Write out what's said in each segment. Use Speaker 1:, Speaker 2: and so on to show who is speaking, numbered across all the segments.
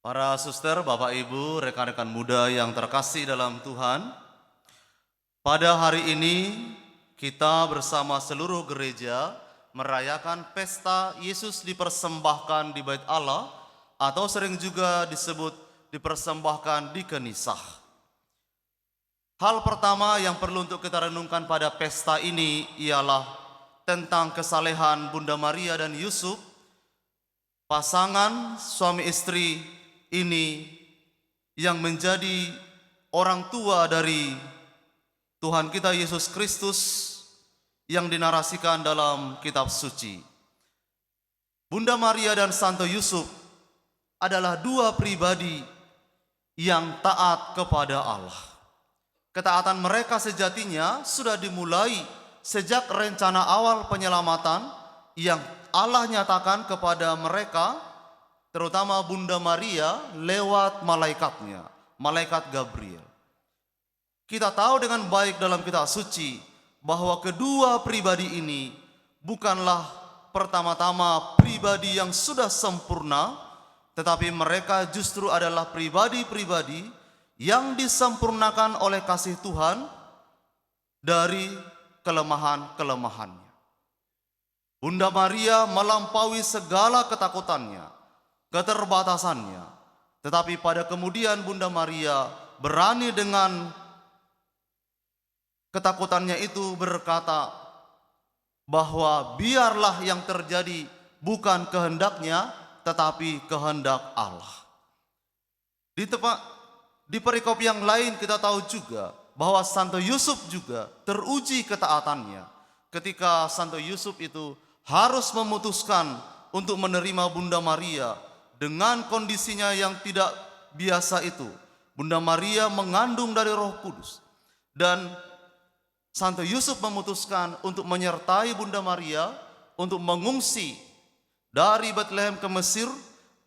Speaker 1: Para suster, Bapak Ibu, rekan-rekan muda yang terkasih dalam Tuhan, pada hari ini kita bersama seluruh gereja merayakan pesta Yesus dipersembahkan di Bait Allah atau sering juga disebut dipersembahkan di Kenisah. Hal pertama yang perlu untuk kita renungkan pada pesta ini ialah tentang kesalehan Bunda Maria dan Yusuf, pasangan suami istri ini yang menjadi orang tua dari Tuhan kita Yesus Kristus yang dinarasikan dalam kitab suci. Bunda Maria dan Santo Yusuf adalah dua pribadi yang taat kepada Allah. Ketaatan mereka sejatinya sudah dimulai sejak rencana awal penyelamatan yang Allah nyatakan kepada mereka, terutama Bunda Maria lewat malaikatnya, malaikat Gabriel. Kita tahu dengan baik dalam kitab suci bahwa kedua pribadi ini bukanlah pertama-tama pribadi yang sudah sempurna, tetapi mereka justru adalah pribadi-pribadi yang disempurnakan oleh kasih Tuhan dari kelemahan-kelemahannya. Bunda Maria melampaui segala ketakutannya, keterbatasannya, tetapi pada kemudian Bunda Maria berani dengan ketakutannya itu berkata bahwa biarlah yang terjadi bukan kehendaknya tetapi kehendak Allah. Di perikop yang lain kita tahu juga bahwa Santo Yusuf juga teruji ketaatannya ketika Santo Yusuf itu harus memutuskan untuk menerima Bunda Maria dengan kondisinya yang tidak biasa itu. Bunda Maria mengandung dari Roh Kudus dan Santo Yusuf memutuskan untuk menyertai Bunda Maria untuk mengungsi dari Betlehem ke Mesir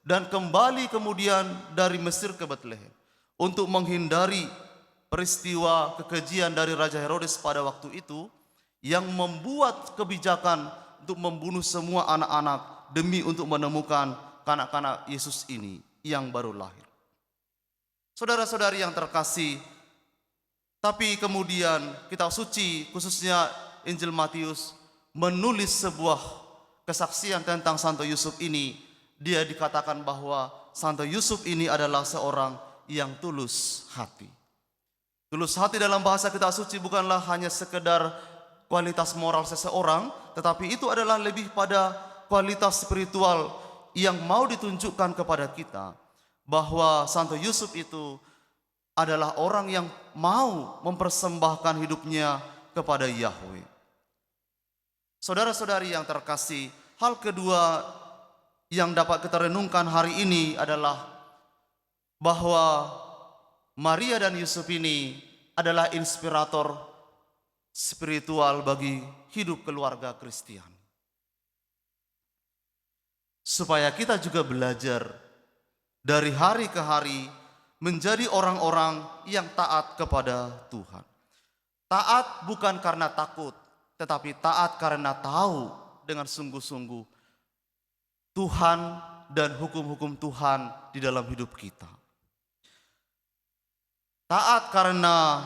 Speaker 1: dan kembali kemudian dari Mesir ke Betlehem untuk menghindari peristiwa kekejian dari Raja Herodes pada waktu itu yang membuat kebijakan untuk membunuh semua anak-anak demi untuk menemukan kanak-kanak Yesus ini yang baru lahir. Saudara-saudari yang terkasih, tapi kemudian kitab suci khususnya Injil Matius menulis sebuah kesaksian tentang Santo Yusuf ini. Dia dikatakan bahwa Santo Yusuf ini adalah seorang yang tulus hati. Tulus hati dalam bahasa kitab suci bukanlah hanya sekedar kualitas moral seseorang, tetapi itu adalah lebih pada kualitas spiritual yang mau ditunjukkan kepada kita bahwa Santo Yusuf itu adalah orang yang mau mempersembahkan hidupnya kepada Yahweh. Saudara-saudari yang terkasih, hal kedua yang dapat kita renungkan hari ini adalah bahwa Maria dan Yusuf ini adalah inspirator spiritual bagi hidup keluarga Kristiani. Supaya kita juga belajar dari hari ke hari menjadi orang-orang yang taat kepada Tuhan. Taat bukan karena takut, tetapi taat karena tahu dengan sungguh-sungguh Tuhan dan hukum-hukum Tuhan di dalam hidup kita. Taat karena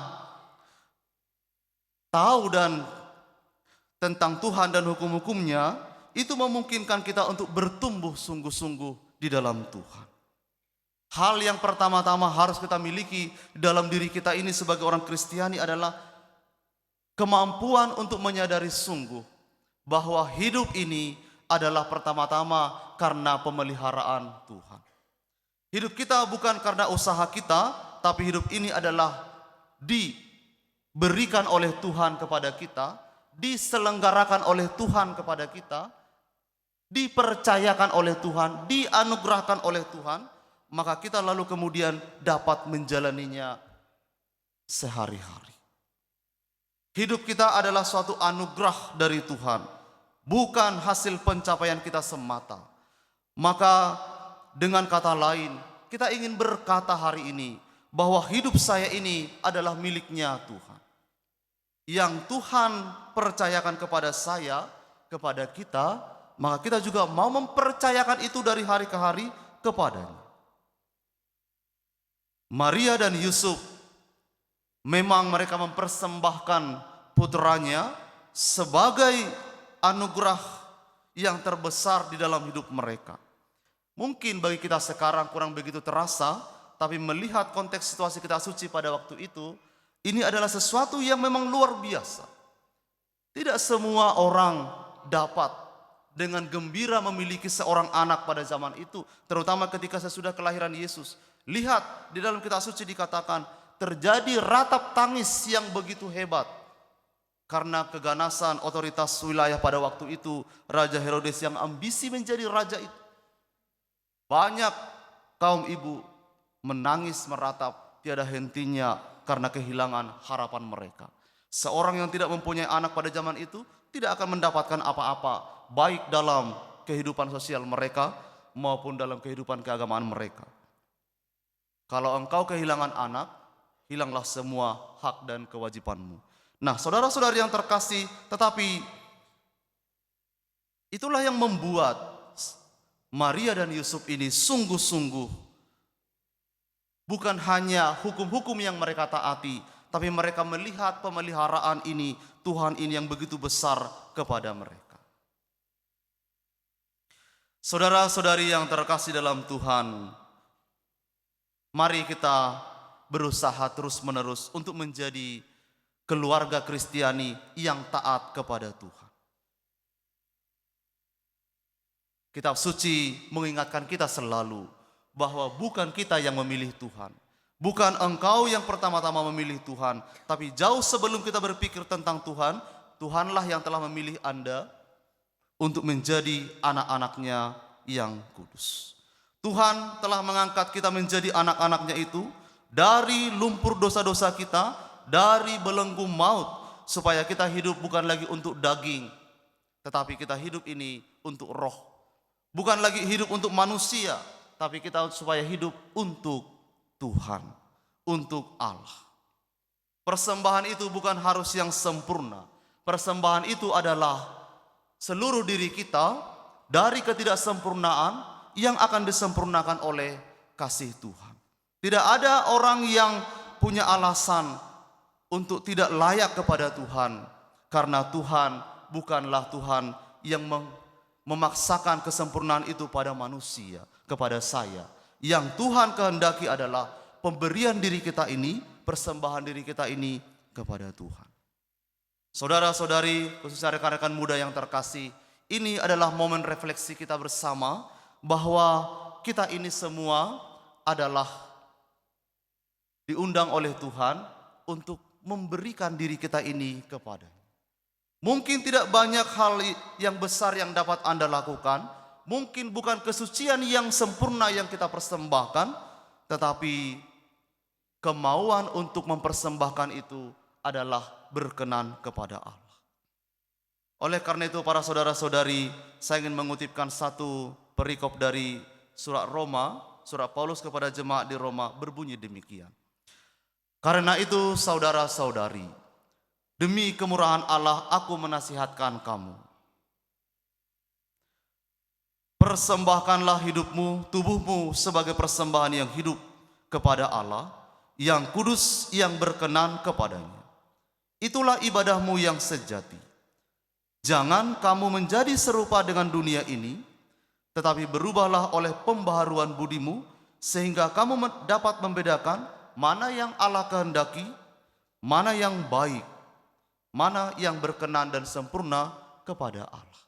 Speaker 1: tahu dan tentang Tuhan dan hukum-hukumnya, itu memungkinkan kita untuk bertumbuh sungguh-sungguh di dalam Tuhan. Hal yang pertama-tama harus kita miliki dalam diri kita ini sebagai orang Kristiani adalah kemampuan untuk menyadari sungguh bahwa hidup ini adalah pertama-tama karena pemeliharaan Tuhan. Hidup kita bukan karena usaha kita, tapi hidup ini adalah diberikan oleh Tuhan kepada kita, diselenggarakan oleh Tuhan kepada kita, dipercayakan oleh Tuhan, dianugerahkan oleh Tuhan, maka kita lalu kemudian dapat menjalaninya sehari-hari. Hidup kita adalah suatu anugerah dari Tuhan, bukan hasil pencapaian kita semata. Maka dengan kata lain, kita ingin berkata hari ini bahwa hidup saya ini adalah miliknya Tuhan. Yang Tuhan percayakan kepada saya, kepada kita, maka kita juga mau mempercayakan itu dari hari ke hari kepadanya. Maria dan Yusuf memang mereka mempersembahkan putranya sebagai anugerah yang terbesar di dalam hidup mereka. Mungkin bagi kita sekarang kurang begitu terasa, tapi melihat konteks situasi kitab suci pada waktu itu, ini adalah sesuatu yang memang luar biasa. Tidak semua orang dapat dengan gembira memiliki seorang anak pada zaman itu, terutama ketika sesudah kelahiran Yesus. Lihat di dalam kitab suci dikatakan terjadi ratap tangis yang begitu hebat karena keganasan otoritas wilayah pada waktu itu, Raja Herodes yang ambisi menjadi raja itu. Banyak kaum ibu menangis meratap tiada hentinya karena kehilangan harapan mereka. Seorang yang tidak mempunyai anak pada zaman itu tidak akan mendapatkan apa-apa, baik dalam kehidupan sosial mereka maupun dalam kehidupan keagamaan mereka. Kalau engkau kehilangan anak, hilanglah semua hak dan kewajibanmu. Nah, saudara-saudari yang terkasih, tetapi itulah yang membuat Maria dan Yusuf ini sungguh-sungguh bukan hanya hukum-hukum yang mereka taati, tapi mereka melihat pemeliharaan ini, Tuhan ini yang begitu besar kepada mereka. Saudara-saudari yang terkasih dalam Tuhan, mari kita berusaha terus-menerus untuk menjadi keluarga Kristiani yang taat kepada Tuhan. Kitab suci mengingatkan kita selalu bahwa bukan kita yang memilih Tuhan. Bukan engkau yang pertama-tama memilih Tuhan, tapi jauh sebelum kita berpikir tentang Tuhan, Tuhanlah yang telah memilih Anda untuk menjadi anak-anaknya yang kudus. Tuhan telah mengangkat kita menjadi anak-anaknya itu dari lumpur dosa-dosa kita, dari belenggu maut, supaya kita hidup bukan lagi untuk daging, tetapi kita hidup ini untuk roh. Bukan lagi hidup untuk manusia, tapi kita supaya hidup untuk Tuhan, untuk Allah. Persembahan itu bukan harus yang sempurna. Persembahan itu adalah seluruh diri kita dari ketidaksempurnaan yang akan disempurnakan oleh kasih Tuhan. Tidak ada orang yang punya alasan untuk tidak layak kepada Tuhan, karena Tuhan bukanlah Tuhan yang memaksakan kesempurnaan itu pada manusia, kepada saya. Yang Tuhan kehendaki adalah pemberian diri kita ini, persembahan diri kita ini kepada Tuhan. Saudara-saudari, khususnya rekan-rekan muda yang terkasih, ini adalah momen refleksi kita bersama bahwa kita ini semua adalah diundang oleh Tuhan untuk memberikan diri kita ini kepada-Nya. Mungkin tidak banyak hal yang besar yang dapat Anda lakukan, mungkin bukan kesucian yang sempurna yang kita persembahkan, tetapi kemauan untuk mempersembahkan itu adalah berkenan kepada Allah. Oleh karena itu para saudara-saudari, saya ingin mengutipkan satu perikop dari surat Roma, surat Paulus kepada jemaat di Roma berbunyi demikian. Karena itu saudara-saudari, demi kemurahan Allah aku menasihatkan kamu. Persembahkanlah hidupmu, tubuhmu sebagai persembahan yang hidup kepada Allah, yang kudus, yang berkenan kepadanya. Itulah ibadahmu yang sejati. Jangan kamu menjadi serupa dengan dunia ini, tetapi berubahlah oleh pembaharuan budimu, sehingga kamu dapat membedakan mana yang Allah kehendaki, mana yang baik, mana yang berkenan dan sempurna kepada Allah.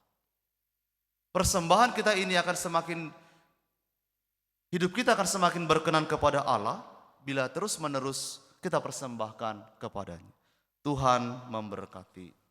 Speaker 1: Persembahan kita ini akan semakin, hidup kita akan semakin berkenan kepada Allah bila terus-menerus kita persembahkan kepadanya. Tuhan memberkati.